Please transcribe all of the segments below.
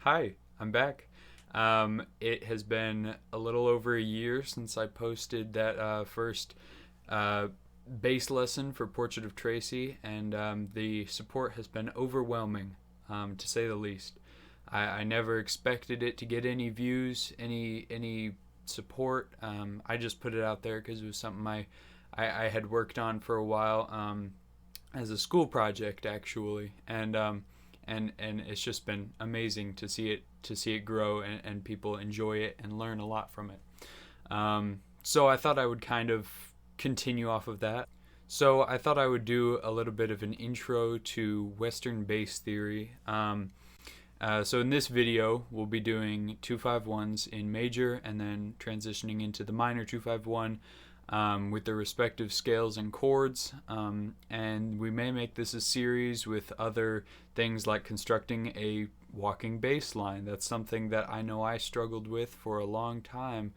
Hi, I'm back. It has been a little over a year since I posted that first uh, bass lesson for Portrait of Tracy, and the support has been overwhelming, to say the least. I never expected it to get any views, any support. I just put it out there because it was something I had worked on for a while, as a school project actually, and it's just been amazing to see it grow, and people enjoy it and learn a lot from it. So I thought I would kind of continue off of that. So I thought I would do a little bit of an intro to Western bass theory. So in this video, we'll be doing 251s in major and then transitioning into the minor 251 with their respective scales and chords. And we may make this a series with other things like constructing a walking bass line. That's something that I know I struggled with for a long time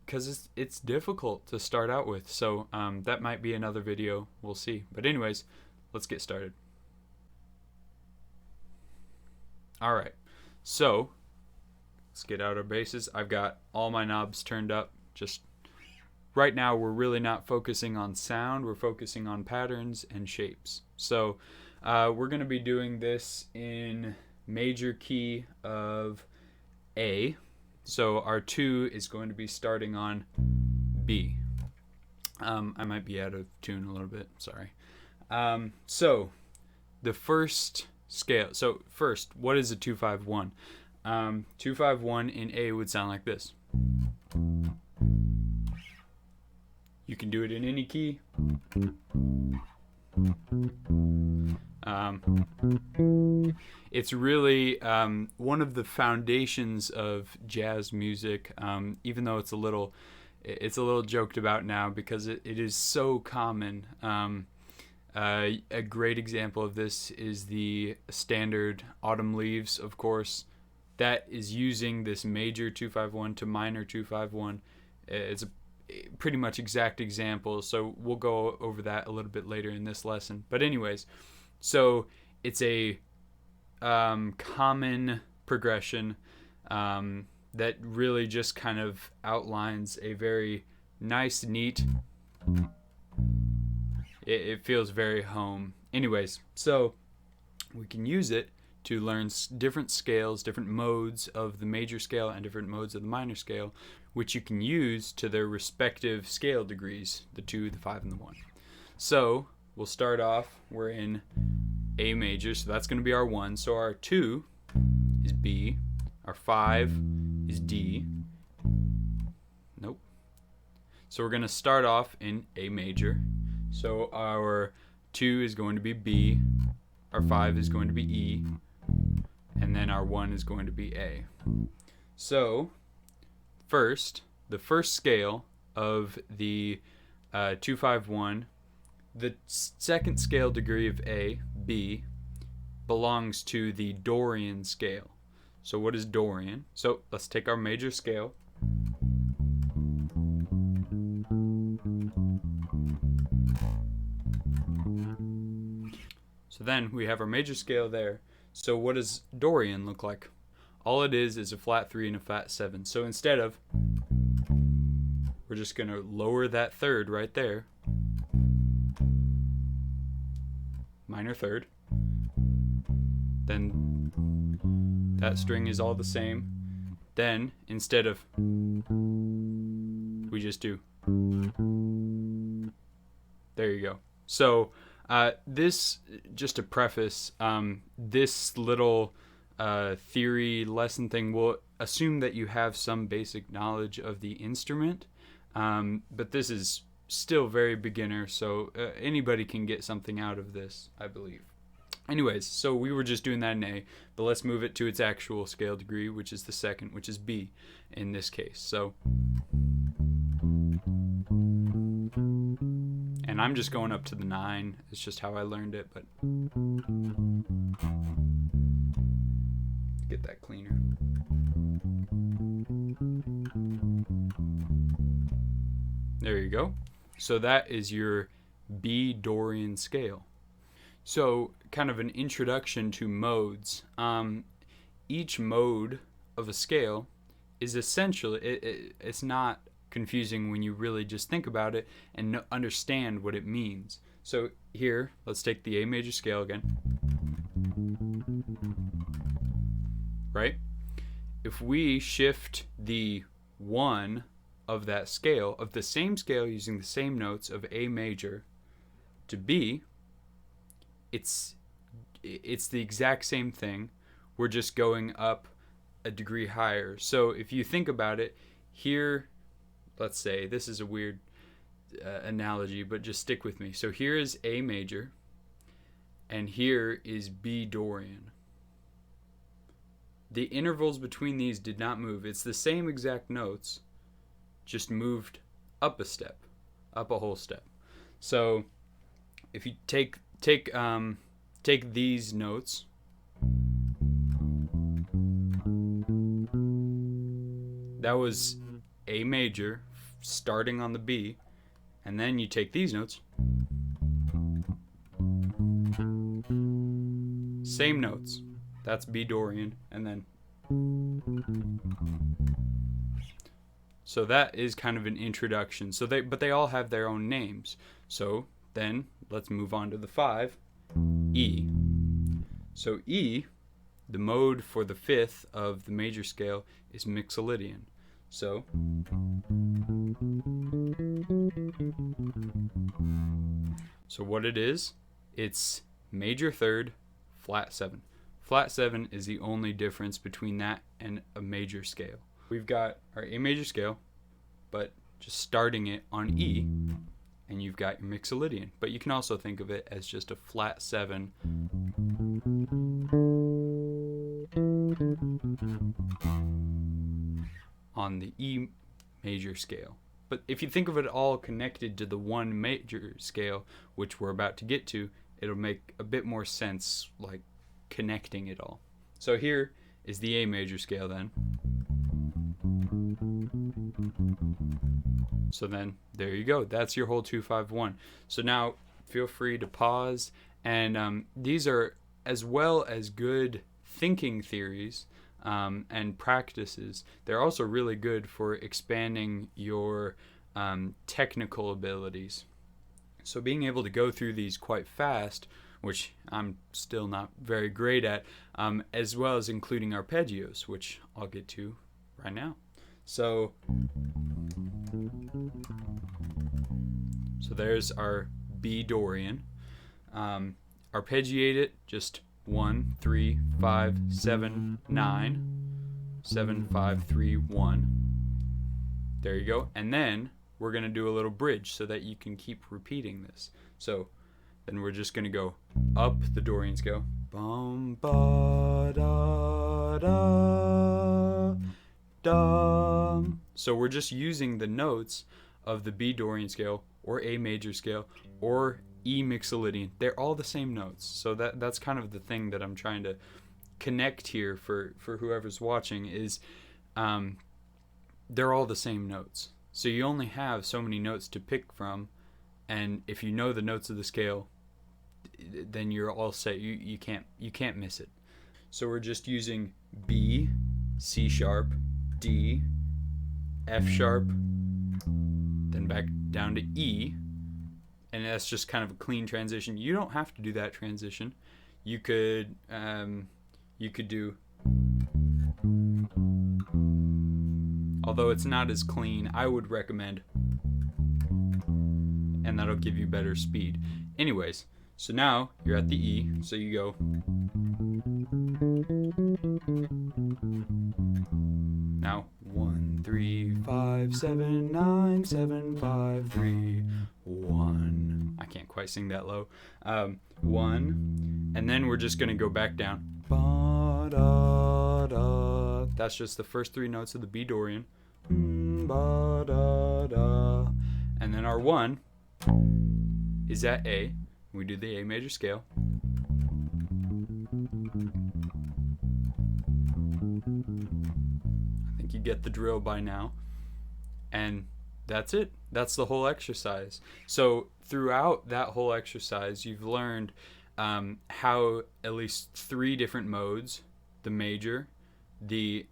because it's difficult to start out with. So that might be another video. We'll see. But anyways, let's get started. All right, so let's get out our basses. I've got all my knobs turned up. Just right now, we're really not focusing on sound. We're focusing on patterns and shapes. So we're going to be doing this in major key of A. So our 2 is going to be starting on B. I might be out of tune a little bit. Sorry. So the first scale. So first, what is a 251? 251 in A would sound like this. You can do it in any key. It's really one of the foundations of jazz music, even though it's a little joked about now because it is so common. A great example of this is the standard Autumn Leaves, of course, that is using this major 251 to minor 251. It's a pretty much exact example, so we'll go over that a little bit later in this lesson. But anyways, so it's a common progression that really just kind of outlines a very nice, neat. It feels very home. Anyways, so we can use it to learn different scales, different modes of the major scale and different modes of the minor scale, which you can use to their respective scale degrees, the 2, the 5, and the 1. So we'll start off, we're in A major, so that's going to be our 1. So our 2 is B, our 5 is D. Nope. So we're going to start off in A major. So our 2 is going to be B, our 5 is going to be E, and then our 1 is going to be A. So the first scale of the 251, the second scale degree of A, B, belongs to the Dorian scale. So what is Dorian? So let's take our major scale. So then we have our major scale there. So what does Dorian look like? All it is a flat 3 and a flat 7. So instead of, we're just going to lower that third right there. Minor third. Then that string is all the same. Then instead of, we just do. There you go. So this, just to preface, this little theory lesson thing will assume that you have some basic knowledge of the instrument, but this is still very beginner, so anybody can get something out of this, I believe. Anyways, so we were just doing that in A, but let's move it to its actual scale degree, which is the second, which is B in this case. So, and I'm just going up to the 9. It's just how I learned it, but get that cleaner. There you go. So that is your B Dorian scale. So kind of an introduction to modes. each mode of a scale is essentially, it's not confusing when you really just think about it and understand what it means. So here, let's take the A major scale again. Right? If we shift the 1 of that scale, of the same scale using the same notes of A major to B, it's the exact same thing. We're just going up a degree higher. So if you think about it, here, let's say, this is a weird analogy, but just stick with me. So here is A major, and here is B Dorian. The intervals between these did not move. It's the same exact notes, just moved up a step, up a whole step. So if you take these notes, that was A major starting on the B, and then you take these notes, same notes, that's B Dorian, and then so that is kind of an introduction. So but they all have their own names. So then let's move on to the 5, E. So E, the mode for the 5th of the major scale, is mixolydian. So what it is, it's major 3rd, flat 7. Flat 7 is the only difference between that and a major scale. We've got our A major scale, but just starting it on E, and you've got your mixolydian. But you can also think of it as just a flat 7 on the E major scale. But if you think of it all connected to the 1 major scale, which we're about to get to, it'll make a bit more sense, like connecting it all. So here is the A major scale then. So then there you go. That's your whole 2-5-1. So now feel free to pause, and these are as well as good thinking theories and practices. They're also really good for expanding your technical abilities. So being able to go through these quite fast, which I'm still not very great at, as well as including arpeggios, which I'll get to right now. So there's our B Dorian. Arpeggiate it, just 1, 3, 5, 7, 9, 7, 5, 3, 1. There you go. And then we're going to do a little bridge so that you can keep repeating this. So then we're just going to go up the Dorian scale. Bum, ba, da, da, da. So we're just using the notes of the B Dorian scale or A major scale or E mixolydian. They're all the same notes. So that's kind of the thing that I'm trying to connect here for whoever's watching is they're all the same notes. So you only have so many notes to pick from, and if you know the notes of the scale, then you're all set. You can't miss it. So we're just using B, C sharp, D, F sharp, then back down to E, and that's just kind of a clean transition. You don't have to do that transition. You could do, although it's not as clean, I would recommend, and that'll give you better speed. Anyways, so now you're at the E, so you go. Now 1, 3, 5, 7, 9, 7, 5, 3, 1. I can't quite sing that low. 1, and then we're just gonna go back down. Ba, da, da. That's just the first 3 notes of the B Dorian. Ba, da, da. And then our 1 is at A. We do the A major scale. I think you get the drill by now. And that's it. That's the whole exercise. So throughout that whole exercise, you've learned how at least 3 different modes, the major, the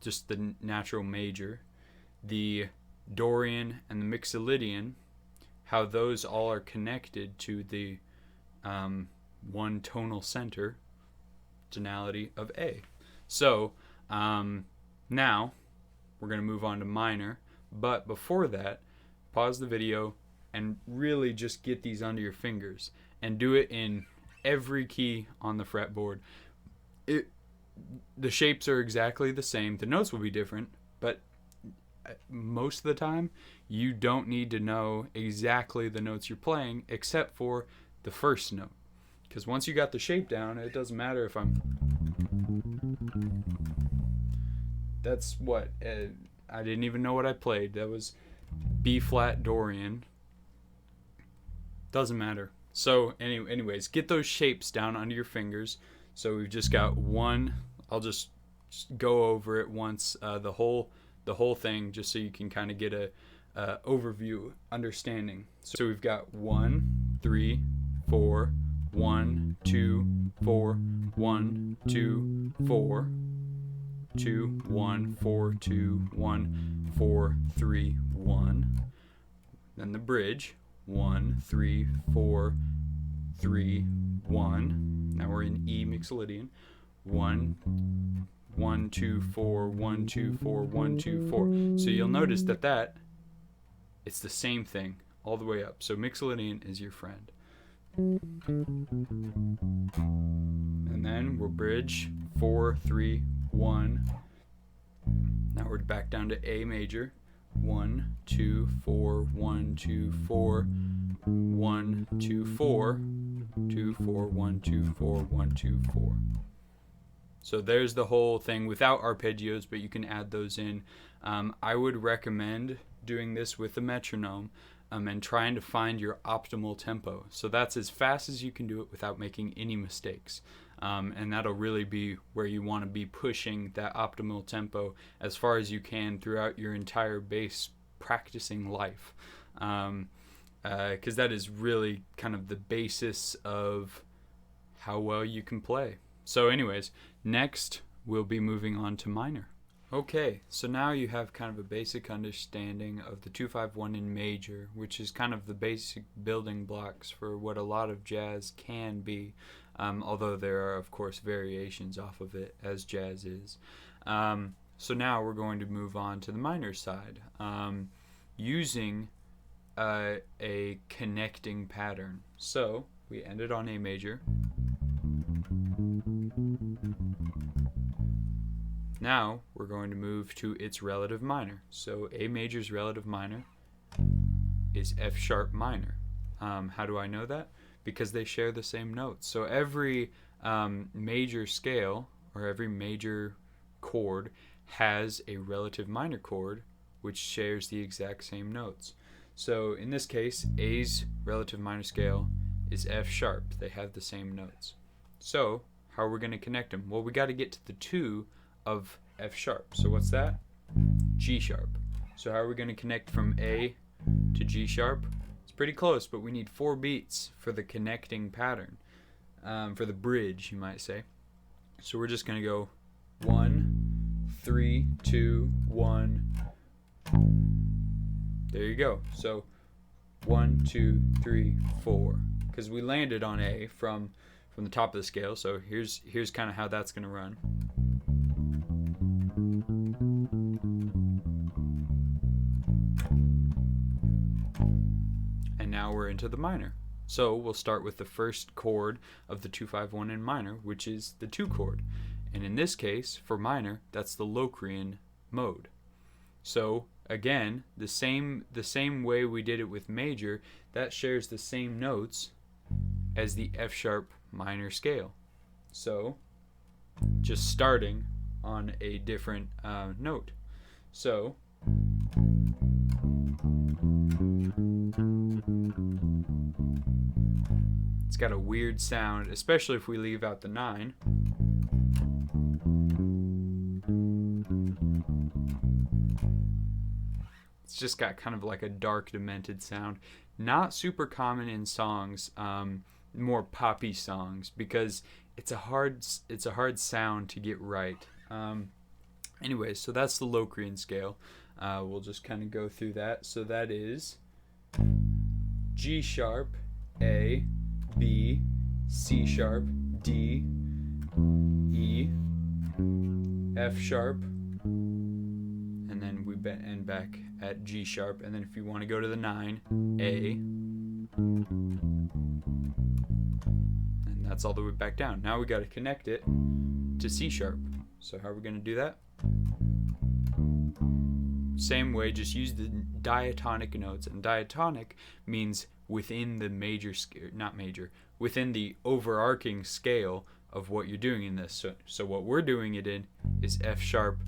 just the natural major, the Dorian, and the Mixolydian, how those all are connected to the one tonal center, tonality of A. So now we're going to move on to minor, but before that, pause the video and really just get these under your fingers and do it in every key on the fretboard. The shapes are exactly the same. The notes will be different, but most of the time you don't need to know exactly the notes you're playing except for the first note, because once you got the shape down, it doesn't matter if that's what I didn't even know what I played. That was B flat Dorian. Doesn't matter. So anyways, get those shapes down under your fingers. So we've just got one. I'll just go over it once, the whole thing, just so you can kind of get a overview understanding. So we've got 1, 3, 4, 1, 2, 4, 1, 2, 4, 2, 1, 4, 2, 1, 4, 3, 1. Then the bridge, 1, 3, 4, 3, 1. Now we're in E Mixolydian. 1, 1, 2, 4, 1, 2, 4, 1, 2, 4. So you'll notice that it's the same thing all the way up. So Mixolydian is your friend. And then we'll bridge 4, 3, 1. Now we're back down to A major. 1, 2, 4, 1, 2, 4, 1, 2, 4, 2, 4, 1, 2, 4, 1, 2, 4. So there's the whole thing without arpeggios, but you can add those in. I would recommend doing this with a metronome and trying to find your optimal tempo. So that's as fast as you can do it without making any mistakes. And that'll really be where you want to be pushing that optimal tempo as far as you can throughout your entire bass practicing life. Because that is really kind of the basis of how well you can play. So anyways, next we'll be moving on to minor. Okay, so now you have kind of a basic understanding of the 2-5-1 in major, which is kind of the basic building blocks for what a lot of jazz can be, although there are, of course, variations off of it, as jazz is. So now we're going to move on to the minor side, using a connecting pattern. So we ended on A major. Now we're going to move to its relative minor. So A major's relative minor is F sharp minor. How do I know that? Because they share the same notes. So every major scale or every major chord has a relative minor chord which shares the exact same notes. So in this case, A's relative minor scale is F sharp. They have the same notes. So how are we going to connect them? Well, we got to get to the 2 of F sharp. So what's that? G sharp. So how are we going to connect from A to G sharp? It's pretty close, but we need 4 beats for the connecting pattern, for the bridge, you might say. So we're just going to go 1, 3, 2, 1. There you go. So 1, 2, 3, 4. Because we landed on A from the top of the scale. So here's kind of how that's going to run. And now we're into the minor. So we'll start with the first chord of the 2-5-1 in minor, which is the 2 chord. And in this case, for minor, that's the Locrian mode. So again, the same way we did it with major, that shares the same notes as the F sharp minor scale. So just starting on a different note. So it's got a weird sound, especially if we leave out the 9. It's just got kind of like a dark, demented sound. Not super common in songs, more poppy songs, because it's a hard sound to get right. Anyways, so that's the Locrian scale. We'll just kind of go through that. So that is G sharp, A, B, C sharp, D, E, F sharp, and then we end back at G sharp. And then if you want to go to the 9, A, and that's all the way back down. Now we got to connect it to C sharp. So how are we going to do that? Same way, just use the diatonic notes. And diatonic means within the major scale, not major, within the overarching scale of what you're doing in this. So what we're doing it in is F sharp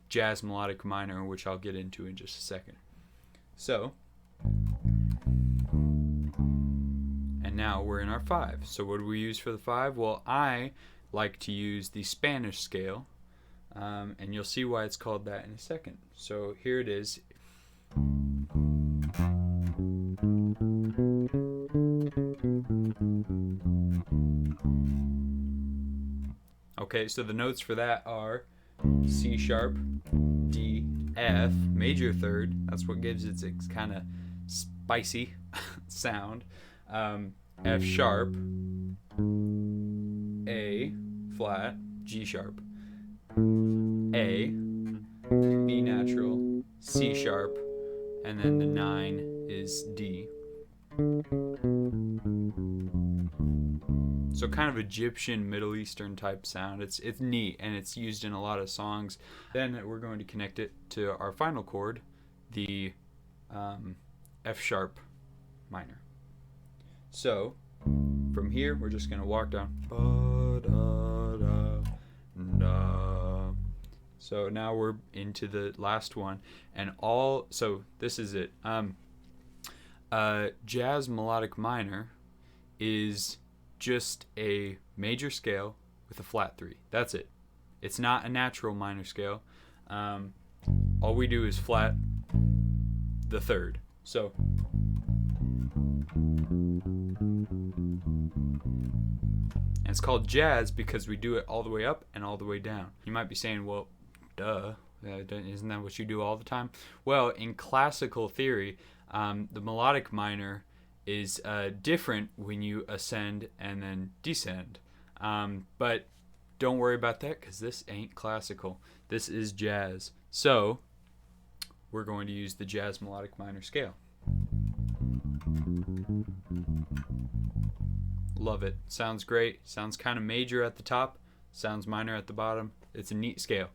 jazz melodic minor, which I'll get into in just a second. So, and now we're in our 5. So what do we use for the 5? Well, I like to use the Spanish scale, and you'll see why it's called that in a second. So here it is. Okay, so the notes for that are C sharp, D, F, major third. That's what gives its kind of spicy sound. F sharp, A flat, G sharp, A, B natural, C sharp, and then the 9 is D. So kind of Egyptian, Middle Eastern type sound. It's neat, and it's used in a lot of songs. Then we're going to connect it to our final chord, the F sharp minor. So from here, we're just going to walk down. So now we're into the last one, and so this is it. Jazz melodic minor is just a major scale with a flat 3. That's it. It's not a natural minor scale. All we do is flat the 3rd. So and it's called jazz because we do it all the way up and all the way down. You might be saying, well, duh, isn't that what you do all the time? Well, in classical theory, the melodic minor is different when you ascend and then descend. But don't worry about that because this ain't classical. This is jazz. So we're going to use the jazz melodic minor scale. Love it. Sounds great. Sounds kind of major at the top. Sounds minor at the bottom. It's a neat scale.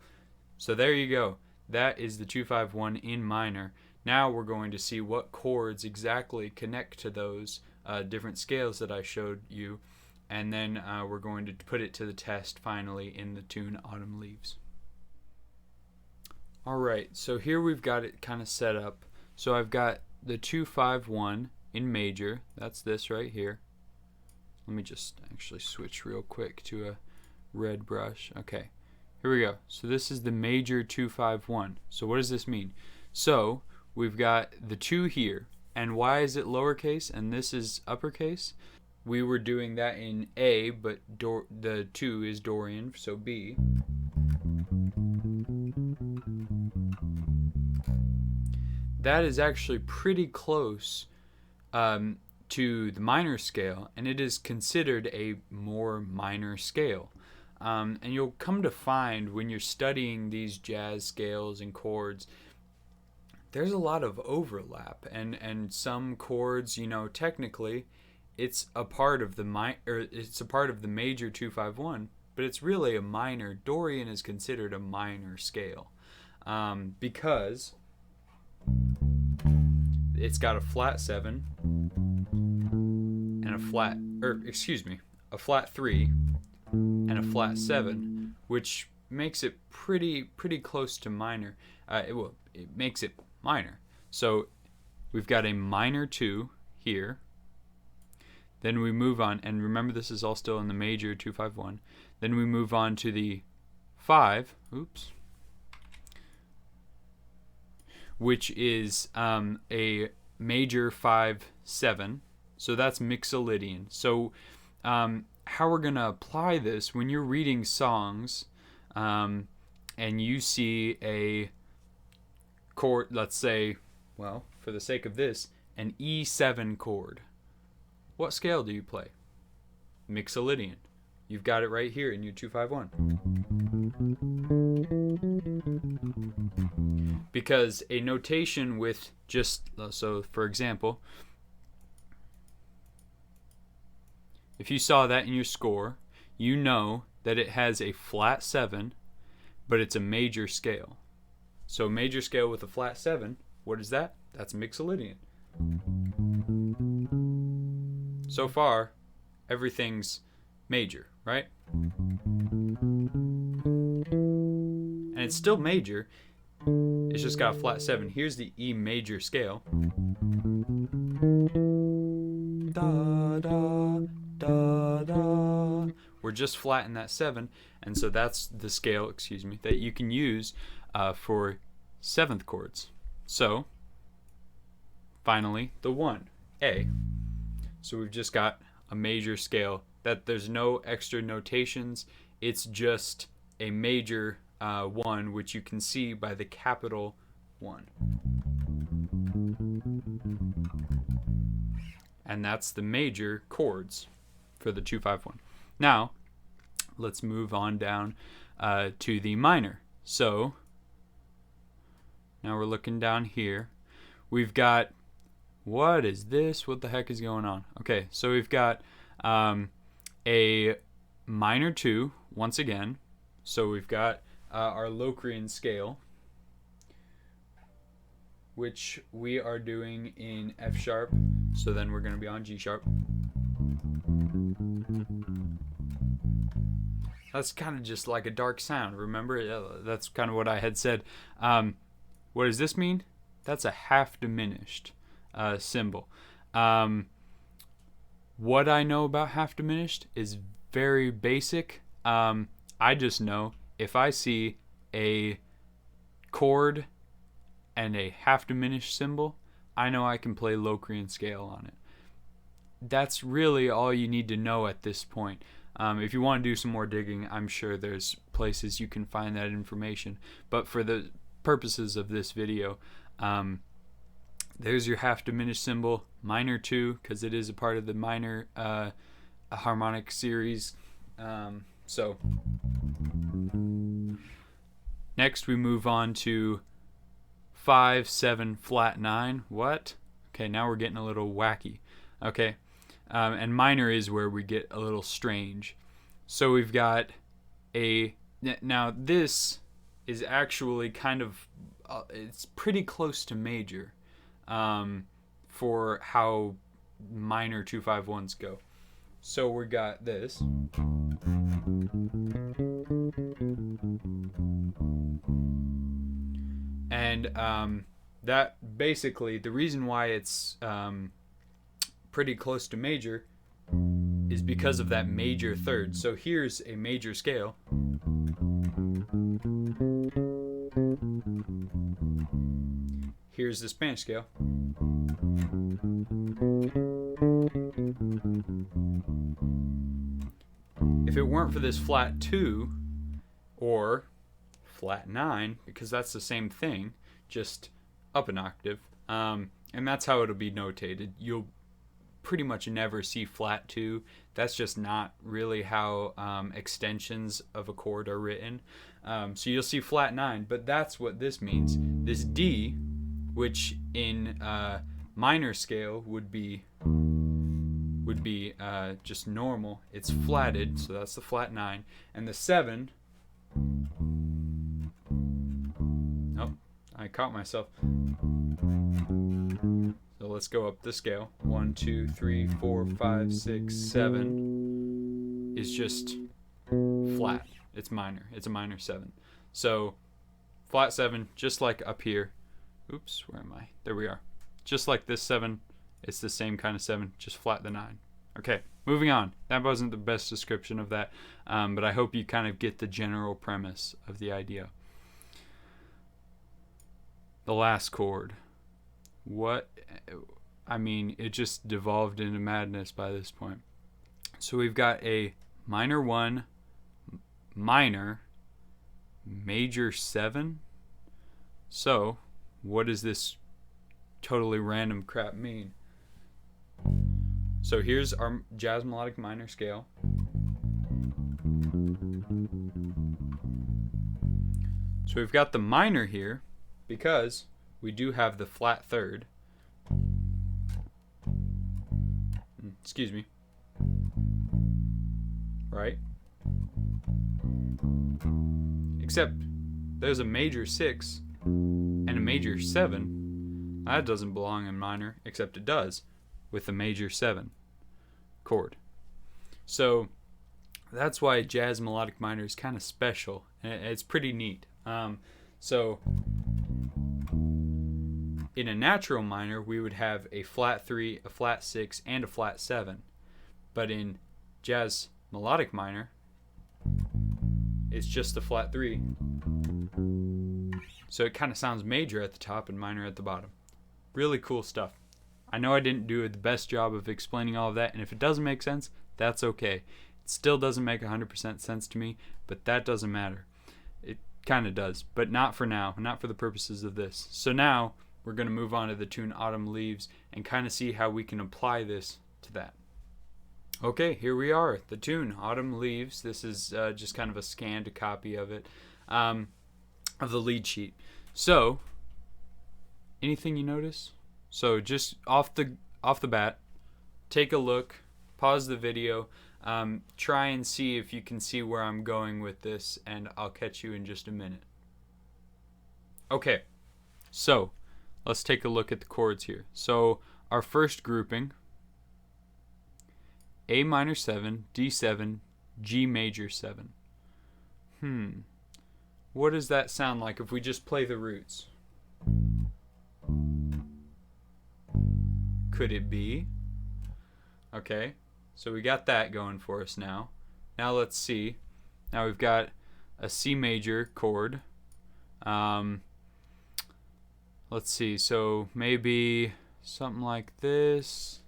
So there you go. That is the 251 in minor. Now we're going to see what chords exactly connect to those different scales that I showed you. And then we're going to put it to the test finally in the tune Autumn Leaves. Alright, so here we've got it kind of set up. So I've got the 251 in major. That's this right here. Let me just actually switch real quick to a red brush. Okay, here we go. So this is the major 251. So what does this mean? So we've got the 2 here. And why is it lowercase and this is uppercase? We were doing that in A, but the 2 is Dorian, so B. That is actually pretty close to the minor scale, and it is considered a more minor scale. And you'll come to find when you're studying these jazz scales and chords, there's a lot of overlap, and some chords, you know, technically it's a part of the major 251, but it's really a minor. Dorian is considered a minor scale because it's got a flat 7 and a flat 3 and a flat 7, which makes it pretty close to minor. It makes it minor. So we've got a minor 2 here. Then we move on, and remember this is all still in the major 251. Then we move on to the 5, which is a major 5-7. So that's Mixolydian. So how we're going to apply this when you're reading songs, and and you see a chord, let's say, well, for the sake of this, an E7 chord. What scale do you play? Mixolydian. You've got it right here in your 251. Because a notation with just, so for example, if you saw that in your score, you know that it has a flat 7, but it's a major scale. So a major scale with a flat 7, what is that? That's Mixolydian. So far, everything's major, right? And it's still major. It's just got a flat 7. Here's the E major scale. Da, da, da, da. We're just flat in that 7, and so that's the scale, that you can use for 7th chords. So, finally, the 1, A. So we've just got a major scale that there's no extra notations. It's just a major 1, which you can see by the capital 1. And that's the major chords for the 251. Now, let's move on down to the minor. So, now we're looking down here. We've got, what is this? What the heck is going on? Okay, so we've got a minor 2, once again. So we've got our Locrian scale, which we are doing in F sharp. So then we're going to be on G sharp. That's kind of just like a dark sound, remember? That's kind of what I had said. What does this mean? That's a half diminished symbol. What I know about half diminished is very basic. I just know if I see a chord and a half diminished symbol, I know I can play Locrian scale on it. That's really all you need to know at this point. If you want to do some more digging, I'm sure there's places you can find that information. But for the purposes of this video, there's your half diminished symbol, minor 2, because it is a part of the minor harmonic series. So next we move on to 5, 7, flat 9. What? Okay, now we're getting a little wacky. Okay, and minor is where we get a little strange. So we've got a, now this is actually kind of, it's pretty close to major for how minor 251s go. So we got this. And that basically, the reason why it's pretty close to major is because of that major third. So here's a major scale. Here's the Spanish scale. If it weren't for this flat 2 or flat 9, because that's the same thing, just up an octave, and that's how it'll be notated. You'll pretty much never see flat 2. That's just not really how extensions of a chord are written. So you'll see flat 9, but that's what this means. This D, which in minor scale would be just normal, it's flatted, so that's the flat 9. And the 7, oh, I caught myself. So let's go up the scale. 1, 2, 3, 4, 5, 6, 7 is just flat. It's minor. It's a minor 7. So flat 7, just like up here. Oops, where am I? There we are. Just like this 7, it's the same kind of 7, just flat the 9. Okay, moving on. That wasn't the best description of that, but I hope you kind of get the general premise of the idea. The last chord. What? I mean, it just devolved into madness by this point. So we've got a minor 1, minor, major 7. So, what does this totally random crap mean? So here's our jazz melodic minor scale. So we've got the minor here because we do have the flat third. Excuse me. Right? Except there's a major 6 and a major 7. That doesn't belong in minor, except it does with the major 7 chord. So that's why jazz melodic minor is kind of special. It's pretty neat. So in a natural minor, we would have a flat 3, a flat 6, and a flat 7. But in jazz melodic minor, it's just the flat 3. So it kind of sounds major at the top and minor at the bottom. Really cool stuff. I know I didn't do the best job of explaining all of that, and if it doesn't make sense, that's okay. It still doesn't make 100% sense to me, but that doesn't matter. It kind of does, but not for now, not for the purposes of this. So now we're going to move on to the tune Autumn Leaves and kind of see how we can apply this to that. Okay, here we are, the tune Autumn Leaves. This is just kind of a scanned copy of it, of the lead sheet. So, anything you notice? So just off the bat, take a look, pause the video, try and see if you can see where I'm going with this, and I'll catch you in just a minute. Okay, so let's take a look at the chords here. So our first grouping, A minor 7, D7, G major 7. What does that sound like if we just play the roots? Could it be? Okay, so we got that going for us now. Now let's see. Now we've got a C major chord. Let's see, so maybe something like this.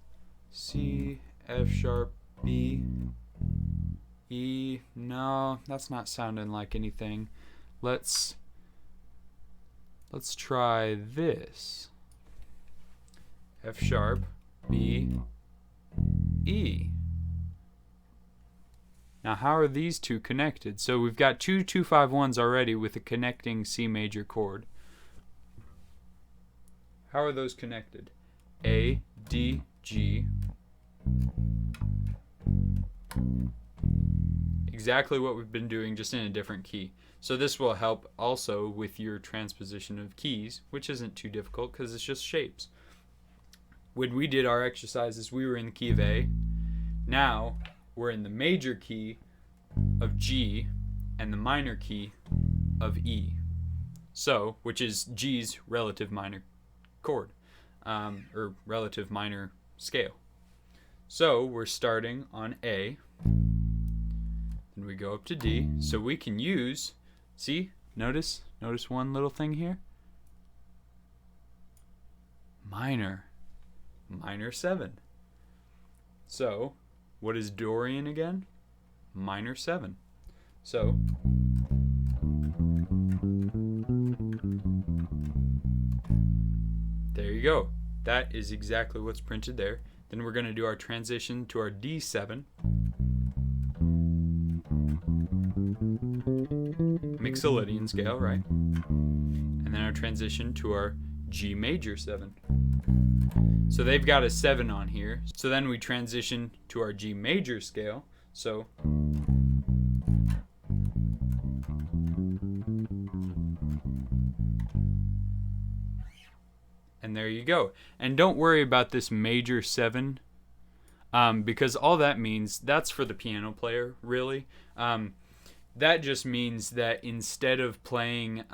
C, F sharp, B, E. No, that's not sounding like anything. Let's try this. F sharp, B, E. Now how are these two connected? So we've got two 2-5-1s already with a connecting C major chord. How are those connected? A, D, G. Exactly what we've been doing, just in a different key. So this will help also with your transposition of keys, which isn't too difficult because it's just shapes. When we did our exercises, we were in the key of A. Now we're in the major key of G and the minor key of E. So, which is G's relative minor chord, or relative minor scale. So we're starting on A, then we go up to D. So we can use, see, notice one little thing here. Minor 7. So what is Dorian again? Minor 7. So there you go. That is exactly what's printed there. Then we're going to do our transition to our D7. Mixolydian scale, right? And then our transition to our G major 7. So they've got a 7 on here. So then we transition to our G major scale. So and there you go. And don't worry about this major 7, because all that means, that's for the piano player, really. That just means that instead of playing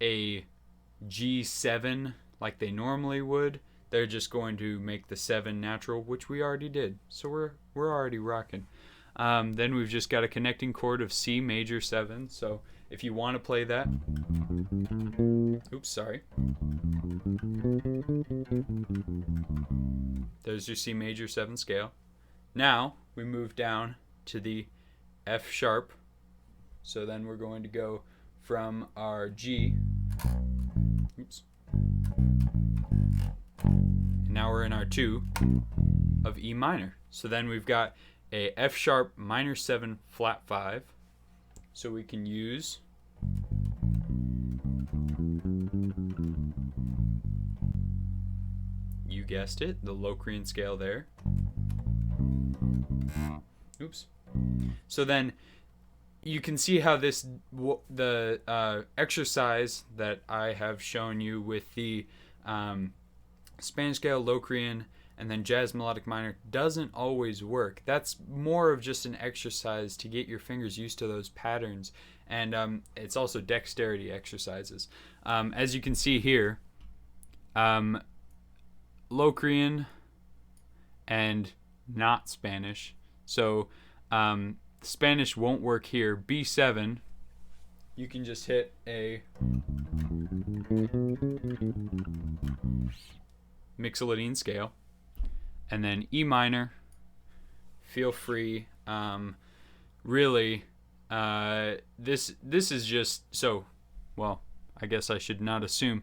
a G7 like they normally would, they're just going to make the 7 natural, which we already did. So we're already rocking. Then we've just got a connecting chord of C major 7. So if you want to play that, oops, sorry. There's your C major 7 scale. Now we move down to the F sharp So then we're going to go from our G. Oops. And now we're in our 2 of E minor. So then we've got a F sharp minor 7 flat 5. So we can use you guessed it, the Locrian scale there. Oops. So then you can see how the exercise that I have shown you with the Spanish scale, Locrian, and then jazz melodic minor doesn't always work. That's more of just an exercise to get your fingers used to those patterns, and it's also dexterity exercises. As you can see here, Locrian and not Spanish. So Spanish won't work here. B7, you can just hit a Mixolydian scale, and then E minor. Feel free. Really, this is just so. Well, I guess I should not assume.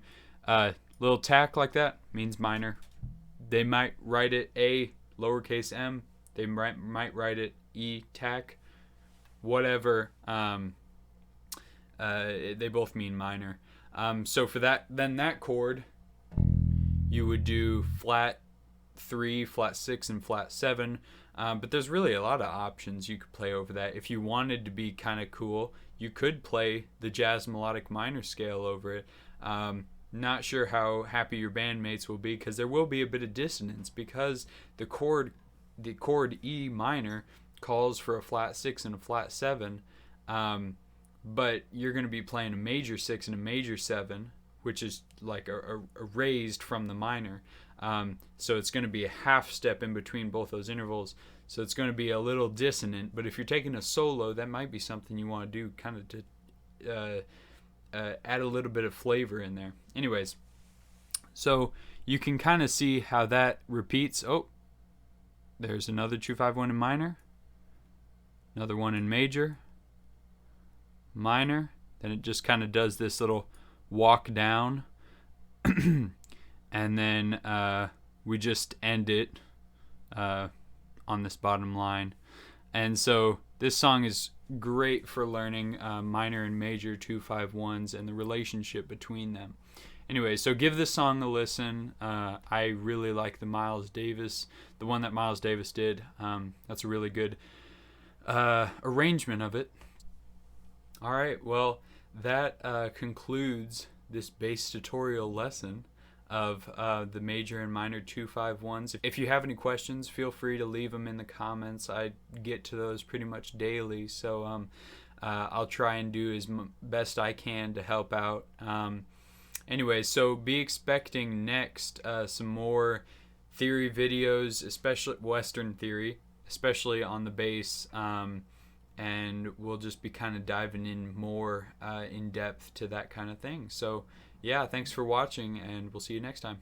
Little tack like that means minor. They might write it A lowercase m. They might write it E tack. Whatever. They both mean minor. So for that, then that chord, you would do flat 3, flat 6, and flat 7. But there's really a lot of options you could play over that. If you wanted to be kind of cool, you could play the jazz melodic minor scale over it. Not sure how happy your bandmates will be, because there will be a bit of dissonance, because the chord E minor calls for a flat 6 and a flat 7. But you're going to be playing a major 6 and a major 7, which is like a raised from the minor. So it's going to be a half step in between both those intervals. So it's going to be a little dissonant. But if you're taking a solo, that might be something you want to do, kind of to add a little bit of flavor in there. Anyways, so you can kind of see how that repeats. Oh, there's another 2-5-1 in minor, another one in major, minor. Then it just kind of does this little walk down, and then we just end it on this bottom line. And so this song is great for learning minor and major 2-5-1s and the relationship between them. Anyway, so give this song a listen. I really like the one that Miles Davis did. That's a really good arrangement of it. All right, well, that concludes this bass tutorial lesson of the major and minor 2-5-1s. If you have any questions, feel free to leave them in the comments. I get to those pretty much daily, so I'll try and do as best I can to help out. Anyway, so be expecting next some more theory videos, especially Western theory, especially on the bass, and we'll just be kind of diving in more in depth to that kind of thing. So yeah, thanks for watching, and we'll see you next time.